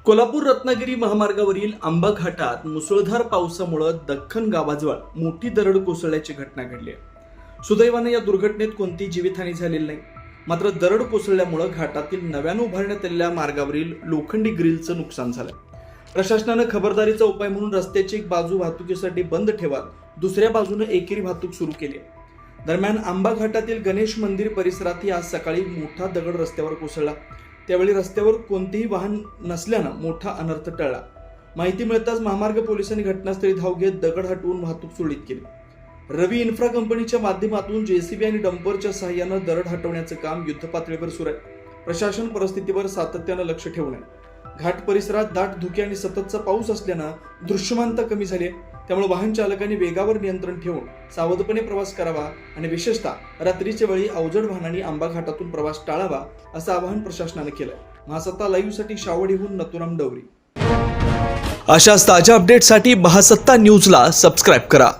कोल्हापूर रत्नागिरी महामार्गावरील आंबा घाटात मुसळधार पावसामुळे दख्खन गावाजवळ मोठी दरड कोसळल्याची घटना घडली आहे। सुदैवाने या दुर्घटनेत कोणतीही जीवितहानी झालेली नाही। मात्र दरड कोसळल्यामुळे घाटातील नव्याने उभारण्यात आलेल्या मार्गावरील लोखंडी ग्रिलचं नुकसान झालं। प्रशासनानं खबरदारीचा उपाय म्हणून रस्त्याची एक बाजू वाहतुकीसाठी बंद ठेवत दुसऱ्या बाजूने एकेरी वाहतूक सुरू केली आहे। दरम्यान आंबा घाटातील गणेश मंदिर परिसरातही आज सकाळी मोठा दगड रस्त्यावर कोसळला। त्यावेळी रस्त्यावर कोणतेही वाहन नसल्यानं मोठा अनर्थ टळला। माहिती मिळताच महामार्ग पोलिसांनी घटनास्थळी धाव घेत दगड हटवून वाहतूक सुरळीत केली। रवी इन्फ्रा कंपनीच्या माध्यमातून जेसीबी आणि डंपरच्या सहाय्यानं दरड हटवण्याचं काम युद्धपातळीवर सुरू आहे। प्रशासन परिस्थितीवर सातत्यानं लक्ष ठेवून आहे। घाट परिसरात दाट धुके आणि सततचा पाऊस असल्यानं दृश्यमानता कमी झाली आहे। त्यामुळे वाहन चालकांनी वेगावर नियंत्रण ठेवून सावधपणे प्रवास करावा आणि विशेषतः रात्रीच्या वेळी अवजड वाहनांनी आंबा घाटातून प्रवास टाळावा असं आवाहन प्रशासनाने केलंय। महासत्ता लाईव्हसाठी शावडीहून नथुराम डवरी। अशाच ताज्या अपडेटसाठी महासत्ता न्यूजला सबस्क्राईब करा।